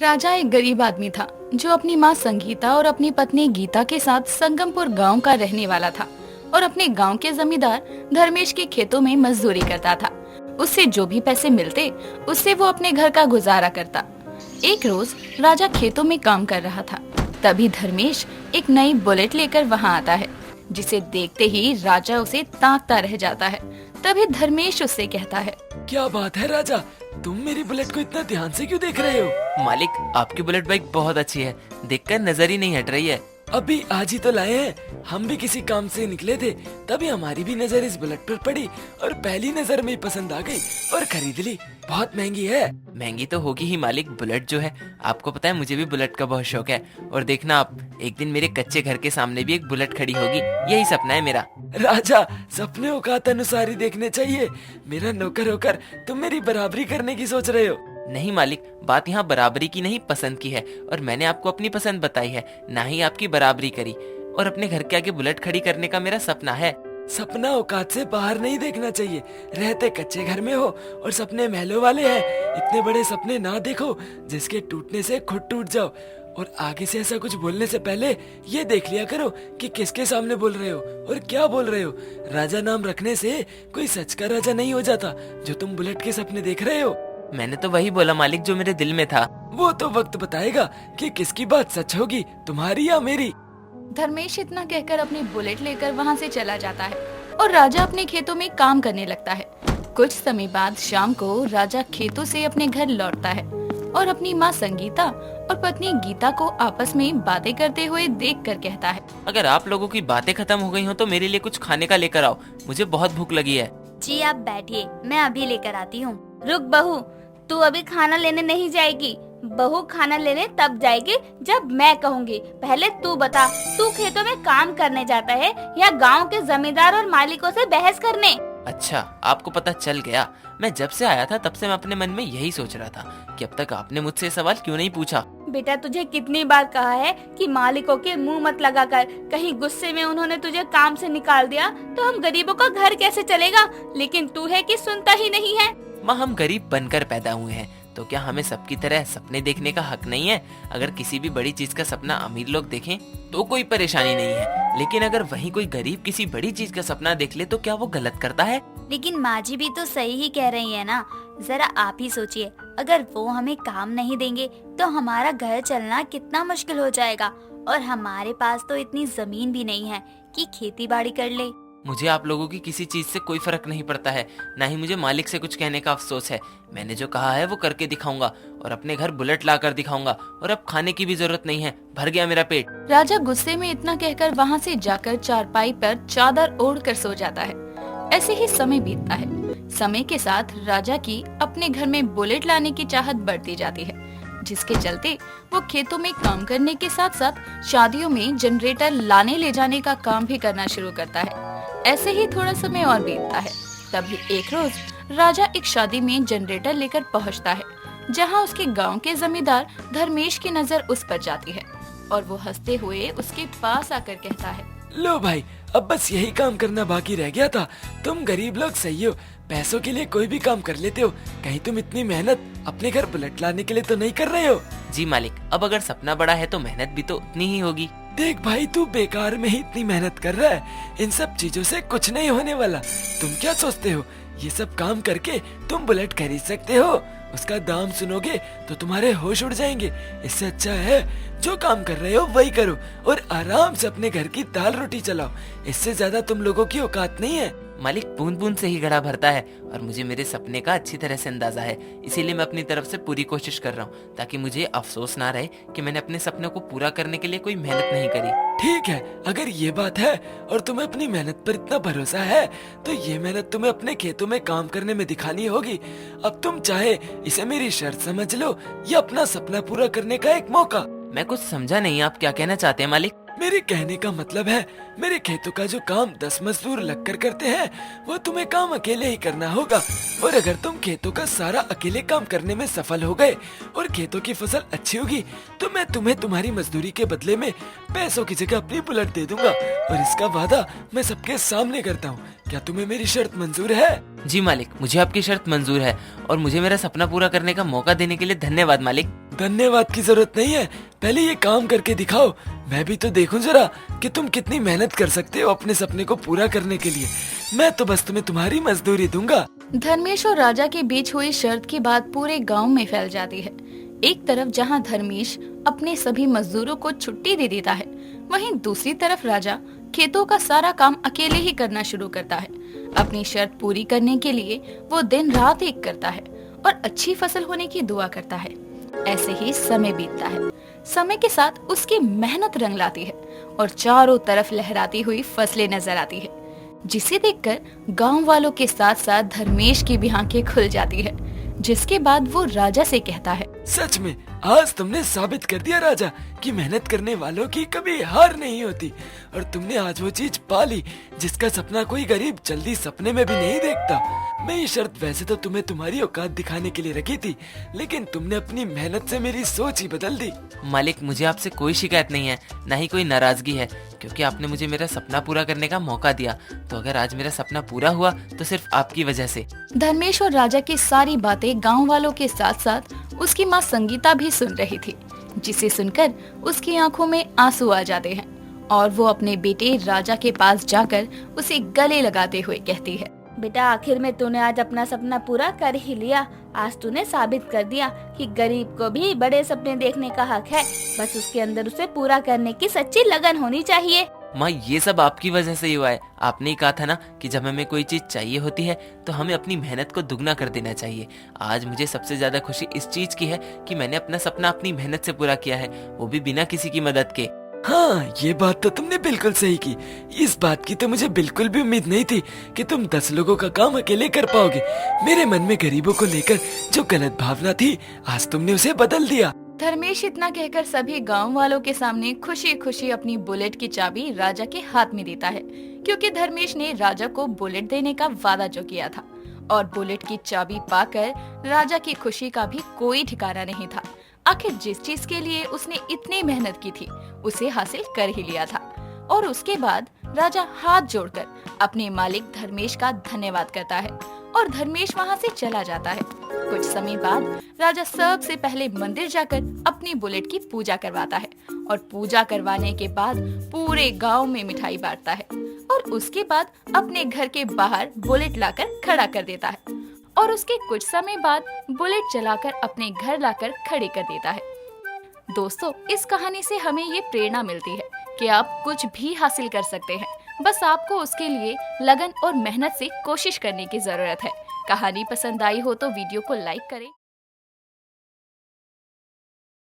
राजा एक गरीब आदमी था जो अपनी माँ संगीता और अपनी पत्नी गीता के साथ संगमपुर गांव का रहने वाला था और अपने गांव के जमींदार धर्मेश के खेतों में मजदूरी करता था। उससे जो भी पैसे मिलते उससे वो अपने घर का गुजारा करता। एक रोज राजा खेतों में काम कर रहा था, तभी धर्मेश एक नई बुलेट लेकर वहाँ आता है, जिसे देखते ही राजा उसे ताकता रह जाता है। तभी धर्मेश उससे कहता है, क्या बात है राजा, तुम मेरी बुलेट को इतना ध्यान से क्यों देख रहे हो? मालिक, आपकी बुलेट बाइक बहुत अच्छी है, देखकर नजर ही नहीं हट रही है। अभी आज ही तो लाए हैं, हम भी किसी काम से निकले थे, तभी हमारी भी नजर इस बुलेट पर पड़ी और पहली नजर में ही पसंद आ गई और खरीद ली। बहुत महंगी है। महंगी तो होगी ही मालिक, बुलेट जो है, आपको पता है मुझे भी बुलेट का बहुत शौक है। और देखना आप, एक दिन मेरे कच्चे घर के सामने भी एक बुलेट खड़ी होगी, यही सपना है मेरा। राजा, सपने औकात अनुसार ही देखने चाहिए। मेरा नौकर होकर तुम मेरी बराबरी करने की सोच रहे हो? नहीं मालिक, बात यहाँ बराबरी की नहीं, पसंद की है। और मैंने आपको अपनी पसंद बताई है, ना ही आपकी बराबरी करी। और अपने घर के आगे बुलेट खड़ी करने का मेरा सपना है। सपना औकात से बाहर नहीं देखना चाहिए। रहते कच्चे घर में हो और सपने महलों वाले हैं। इतने बड़े सपने ना देखो जिसके टूटने से खुद टूट जाओ। और आगे से ऐसा कुछ बोलने से पहले ये देख लिया करो कि किसके सामने बोल रहे हो और क्या बोल रहे हो। राजा नाम रखने से कोई सच का राजा नहीं हो जाता, जो तुम बुलेट के सपने देख रहे हो। मैंने तो वही बोला मालिक जो मेरे दिल में था। वो तो वक्त बताएगा कि किसकी बात सच होगी, तुम्हारी या मेरी। धर्मेश इतना कहकर अपनी बुलेट लेकर वहाँ से चला जाता है और राजा अपने खेतों में काम करने लगता है। कुछ समय बाद शाम को राजा खेतों से अपने घर लौटता है और अपनी माँ संगीता और पत्नी गीता को आपस में बातें करते हुए देखकर कहता है, अगर आप लोगों की बातें खत्म हो गई हो तो मेरे लिए कुछ खाने का लेकर आओ, मुझे बहुत भूख लगी है। जी आप बैठिए, मैं अभी लेकर आती हूँ। रुक बहू, तू अभी खाना लेने नहीं जाएगी। बहू खाना लेने तब जाएगी जब मैं कहूँगी। पहले तू बता, तू खेतों में काम करने जाता है या गांव के जमींदार और मालिकों से बहस करने? अच्छा, आपको पता चल गया। मैं जब से आया था तब से मैं अपने मन में यही सोच रहा था कि अब तक आपने मुझसे सवाल क्यों नहीं पूछा। बेटा, तुझे कितनी बार कहा है कि मालिकों के मुंह मत लगा कर। कहीं गुस्से में उन्होंने तुझे काम से निकाल दिया तो हम गरीबों का घर कैसे चलेगा? लेकिन तू है कि सुनता ही नहीं है। माँ, हम गरीब बनकर पैदा हुए हैं, तो क्या हमें सबकी तरह सपने देखने का हक नहीं है? अगर किसी भी बड़ी चीज का सपना अमीर लोग देखें तो कोई परेशानी नहीं है, लेकिन अगर वहीं कोई गरीब किसी बड़ी चीज का सपना देख ले तो क्या वो गलत करता है? लेकिन माँ जी भी तो सही ही कह रही है ना। जरा आप ही सोचिए, अगर वो हमें काम नहीं देंगे तो हमारा घर चलना कितना मुश्किल हो जाएगा। और हमारे पास तो इतनी जमीन भी नहीं है कि खेती बाड़ी कर ले। मुझे आप लोगों की किसी चीज से कोई फर्क नहीं पड़ता है, ना ही मुझे मालिक से कुछ कहने का अफसोस है। मैंने जो कहा है वो करके दिखाऊंगा और अपने घर बुलेट ला कर दिखाऊंगा। और अब खाने की भी जरूरत नहीं है, भर गया मेरा पेट। राजा गुस्से में इतना कहकर वहाँ से जाकर चारपाई पर चादर ओढ़कर सो जाता है। ऐसे ही समय बीतता है। समय के साथ राजा की अपने घर में बुलेट लाने की चाहत बढ़ती जाती है, जिसके चलते वो खेतों में काम करने के साथ साथ शादियों में जनरेटर लाने ले जाने का काम भी करना शुरू करता है। ऐसे ही थोड़ा समय और बीतता है। तभी एक रोज राजा एक शादी में जनरेटर लेकर पहुंचता है, जहां उसके गांव के जमींदार धर्मेश की नजर उस पर जाती है और वो हंसते हुए उसके पास आकर कहता है, लो भाई, अब बस यही काम करना बाकी रह गया था। तुम गरीब लोग सही हो, पैसों के लिए कोई भी काम कर लेते हो। कहीं तुम इतनी मेहनत अपने घर बुलेट लाने के लिए तो नहीं कर रहे हो? जी मालिक, अब अगर सपना बड़ा है तो मेहनत भी तो उतनी ही होगी। देख भाई, तू बेकार में ही इतनी मेहनत कर रहा है। इन सब चीजों से कुछ नहीं होने वाला। तुम क्या सोचते हो, ये सब काम करके तुम बुलेट खरीद सकते हो? उसका दाम सुनोगे तो तुम्हारे होश उड़ जाएंगे। इससे अच्छा है जो काम कर रहे हो वही करो और आराम से अपने घर की दाल रोटी चलाओ। इससे ज्यादा तुम लोगों की औकात नहीं है। मालिक, बूंद बूंद से ही घड़ा भरता है और मुझे मेरे सपने का अच्छी तरह से अंदाजा है। इसीलिए मैं अपनी तरफ से पूरी कोशिश कर रहा हूँ, ताकि मुझे अफसोस ना रहे कि मैंने अपने सपनों को पूरा करने के लिए कोई मेहनत नहीं करी। ठीक है, अगर ये बात है और तुम्हें अपनी मेहनत पर इतना भरोसा है तो ये मेहनत तुम्हें अपने खेतों में काम करने में दिखानी होगी। अब तुम चाहे इसे मेरी शर्त समझ लो या अपना सपना पूरा करने का एक मौका। मैं कुछ समझा नहीं, आप क्या कहना चाहते हैं मालिक? मेरे कहने का मतलब है, मेरे खेतों का जो काम 10 मजदूर लगकर करते हैं वो तुम्हें काम अकेले ही करना होगा। और अगर तुम खेतों का सारा अकेले काम करने में सफल हो गए और खेतों की फसल अच्छी होगी तो मैं तुम्हें तुम्हारी मजदूरी के बदले में पैसों की जगह अपनी बुलेट दे दूंगा। और इसका वादा मैं सबके सामने करता हूँ। क्या तुम्हें मेरी शर्त मंजूर है? जी मालिक, मुझे आपकी शर्त मंजूर है और मुझे मेरा सपना पूरा करने का मौका देने के लिए धन्यवाद मालिक। धन्यवाद की जरूरत नहीं है, पहले ये काम करके दिखाओ, मैं भी तो देखूं जरा कि तुम कितनी मेहनत कर सकते हो अपने सपने को पूरा करने के लिए। मैं तो बस तुम्हें तुम्हारी मजदूरी दूंगा। धर्मेश और राजा के बीच हुई शर्त की बात पूरे गांव में फैल जाती है। एक तरफ जहां धर्मेश अपने सभी मजदूरों को छुट्टी दे देता है, वहीं दूसरी तरफ राजा खेतों का सारा काम अकेले ही करना शुरू करता है। अपनी शर्त पूरी करने के लिए वो दिन रात एक करता है और अच्छी फसल होने की दुआ करता है। ऐसे ही समय बीतता है। समय के साथ उसकी मेहनत रंग लाती है और चारों तरफ लहराती हुई फसलें नजर आती है, जिसे देखकर गांव वालों के साथ साथ धर्मेश की भी आंखें खुल जाती है। जिसके बाद वो राजा से कहता है, सच में आज तुमने साबित कर दिया राजा कि मेहनत करने वालों की कभी हार नहीं होती, और तुमने आज वो चीज पा ली जिसका सपना कोई गरीब जल्दी सपने में भी नहीं देखता। मैं ये शर्त वैसे तो तुम्हें तुम्हारी औकात दिखाने के लिए रखी थी, लेकिन तुमने अपनी मेहनत से मेरी सोच ही बदल दी। मालिक, मुझे आपसे कोई शिकायत नहीं है, ना ही कोई नाराजगी है, क्योंकि आपने मुझे मेरा सपना पूरा करने का मौका दिया। तो अगर आज मेरा सपना पूरा हुआ तो सिर्फ आपकी वजह से। धर्मेश और राजा की सारी बातें गांव वालों के साथ साथ उसकी माँ संगीता भी सुन रही थी, जिसे सुनकर उसकी आंखों में आंसू आ जाते हैं और वो अपने बेटे राजा के पास जाकर उसे गले लगाते हुए कहती है, बेटा, आखिर में तूने आज अपना सपना पूरा कर ही लिया। आज तूने साबित कर दिया कि गरीब को भी बड़े सपने देखने का हक है, बस उसके अंदर उसे पूरा करने की सच्ची लगन होनी चाहिए। माँ, ये सब आपकी वजह से ही हुआ है। आपने ही कहा था ना कि जब हमें कोई चीज चाहिए होती है तो हमें अपनी मेहनत को दुगना कर देना चाहिए। आज मुझे सबसे ज्यादा खुशी इस चीज की है कि मैंने अपना सपना अपनी मेहनत से पूरा किया है, वो भी बिना किसी की मदद के। हाँ, ये बात तो तुमने बिल्कुल सही की। इस बात की तो मुझे बिल्कुल भी उम्मीद नहीं थी कि तुम 10 लोगों का काम अकेले कर पाओगे। मेरे मन में गरीबों को लेकर जो गलत भावना थी, आज तुमने उसे बदल दिया। धर्मेश इतना कहकर सभी गांव वालों के सामने खुशी खुशी अपनी बुलेट की चाबी राजा के हाथ में देता है, क्योंकि धर्मेश ने राजा को बुलेट देने का वादा जो किया था। और बुलेट की चाबी पाकर राजा की खुशी का भी कोई ठिकाना नहीं था। आखिर जिस चीज के लिए उसने इतनी मेहनत की थी उसे हासिल कर ही लिया था। और उसके बाद राजा हाथ जोड़कर अपने मालिक धर्मेश का धन्यवाद करता है और धर्मेश वहाँ से चला जाता है। कुछ समय बाद राजा सबसे पहले मंदिर जाकर अपनी बुलेट की पूजा करवाता है और पूजा करवाने के बाद पूरे गांव में मिठाई बांटता है और उसके बाद अपने घर के बाहर बुलेट लाकर खड़ा कर देता है और उसके कुछ समय बाद बुलेट चलाकर अपने घर लाकर खड़ी कर देता है। दोस्तों, इस कहानी से हमें ये प्रेरणा मिलती है कि आप कुछ भी हासिल कर सकते हैं, बस आपको उसके लिए लगन और मेहनत से कोशिश करने की जरूरत है। कहानी पसंद आई हो तो वीडियो को लाइक करें।